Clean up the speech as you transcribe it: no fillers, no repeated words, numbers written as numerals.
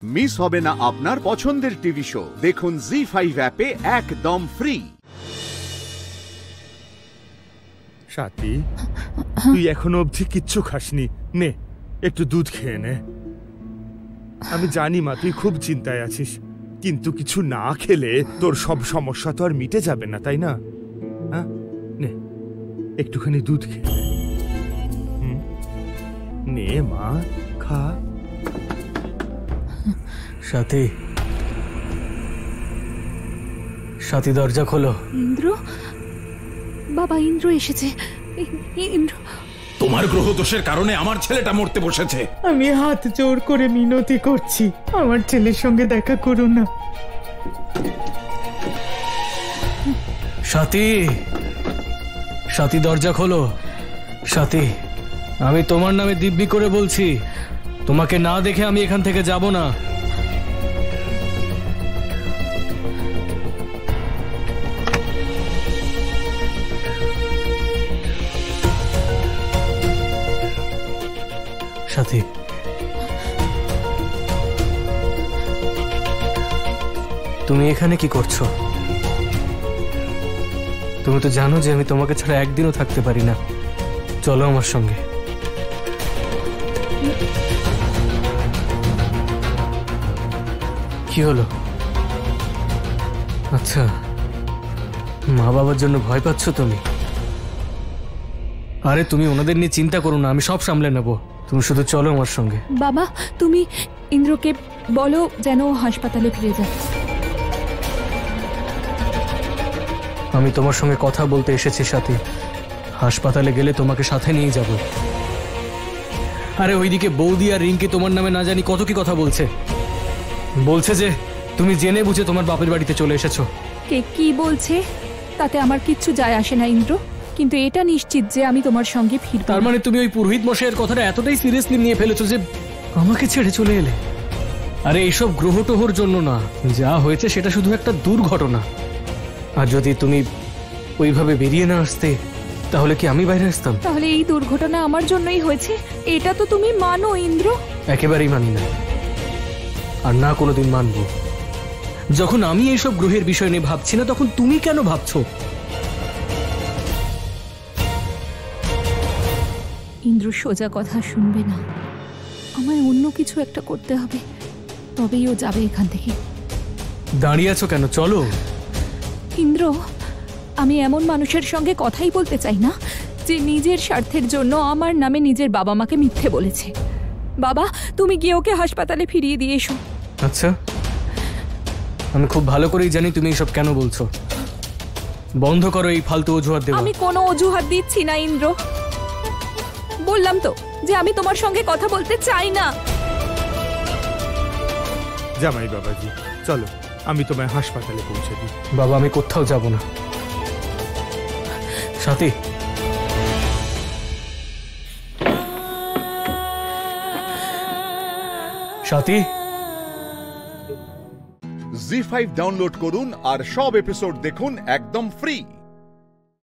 Miss হবে না আপনার পছন্দের টিভি শো। দেখুন জি5 অ্যাপে একদম ফ্রি। সাথী, তুই এখনো অবধি কিচ্ছু খাসনি। নে একটু দুধ খেয়ে নে। আমি জানি মা তুই খুব চিন্তায় আছিস, কিন্তু কিছু না খেলে তোর সব সমস্যা তো আর মিটে যাবে না, তাই না? হ্যাঁ, নে একটুখানি দুধ খেয়ে নে মা, খা। সাথী, সাথী দরজা খোলো। ইন্দ্র, বাবা ইন্দ্র এসেছে। ইন্দ্র, তোমার গ্রহদোষের কারণে আমার ছেলেটা মরতে বসেছে। আমি হাত জোর করে মিনতি করছি, আমার ছেলের সঙ্গে দেখা করো না। সাথী, সাথী দরজা খোলো। সাথী, আমি তোমার নামে দিব্যি করে বলছি, তোমাকে না দেখে আমি এখান থেকে যাব না। সাথী, তুমি এখানে কি করছো? তুমি তো জানো যে আমি তোমাকে ছাড়া একদিনও থাকতে পারি না। চলো আমার সঙ্গে। কি হলো? আচ্ছা, মা বাবার জন্য ভয় পাচ্ছ তুমি? আরে তুমি ওনাদের নিয়ে চিন্তা করো না, আমি সব সামলে নেব। তুমি শুধু চলো আমার সঙ্গে। বাবা তুমি ইন্দ্রকে বলো যেন হাসপাতালে ফিরে যায়। আমি তোমার সঙ্গে কথা বলতে এসেছি সাথী। হাসপাতালে গেলে তোমাকে সাথে নিয়ে যাব। আরে ওইদিকে বৌদি আর রিঙ্কি তোমার নামে না জানি কত কি কথা বলছে। বলছে যে তুমি জেনে বুঝে তোমার বাপের বাড়িতে চলে এসেছো। কে কি বলছে তাতে আমার কিচ্ছু যায় আসে না ইন্দ্র, কিন্তু এটা নিশ্চিত যে আমি তোমার সঙ্গে ফিরব। তার মানে তুমি ওই পুরোহিত মশাইয়ের কথাটা এতটাই সিরিয়াসলি নিয়ে ফেলেছো যে আমাকে ছেড়ে চলে এলে? আরে এইসব গ্রহ টহর জন্য না, যা হয়েছে সেটা শুধু একটা দুর্ঘটনা। আর যদি তুমি ওইভাবে বেরিয়ে না আসতে তাহলে কি আমি বাইরে আসতাম? তাহলে এই দুর্ঘটনা আমার জন্যই হয়েছে, এটা তো তুমি মানো ইন্দ্র? একেবারেই মানি না, আর না কোনোদিন মানবো। যখন আমি এইসব গ্রহের বিষয় নিয়ে ভাবছি না, তখন তুমি কেন ভাবছো? ইন্দ্র সোজা কথা শুনবে না, আমায় অন্য কিছু একটা করতে হবে, তবেই ও যাবে এখান থেকে। দাঁড়িয়ে আছো কেন? চলো। ইন্দ্র, আমি এমন মানুষের সঙ্গে কথাই বলতে চাই না যে নিজের স্বার্থের জন্য আমার নামে নিজের বাবা মাকে মিথ্যে বলেছে। বাবা তুমি গিয়ে ওকে হাসপাতালে ফিরিয়ে দিয়ে এসো। আচ্ছা, আমি খুব ভালো করেই জানি তুমি এসব কেন বলছো। বন্ধ করো এই ফালতু অজুহাত দেওয়া। আমি কোনো অজুহাত দিচ্ছি না ইন্দ্র, বললাম তো যে আমি তোমার সঙ্গে কথা বলতে চাই না। জামাই বাবাজি চলো, আমি তোমায় হাসপাতালে পৌঁছে দিই। বাবা আমি কোথাও যাব না। সাথী, সাথী। জি5 ডাউনলোড করুন আর সব এপিসোড দেখুন একদম ফ্রি।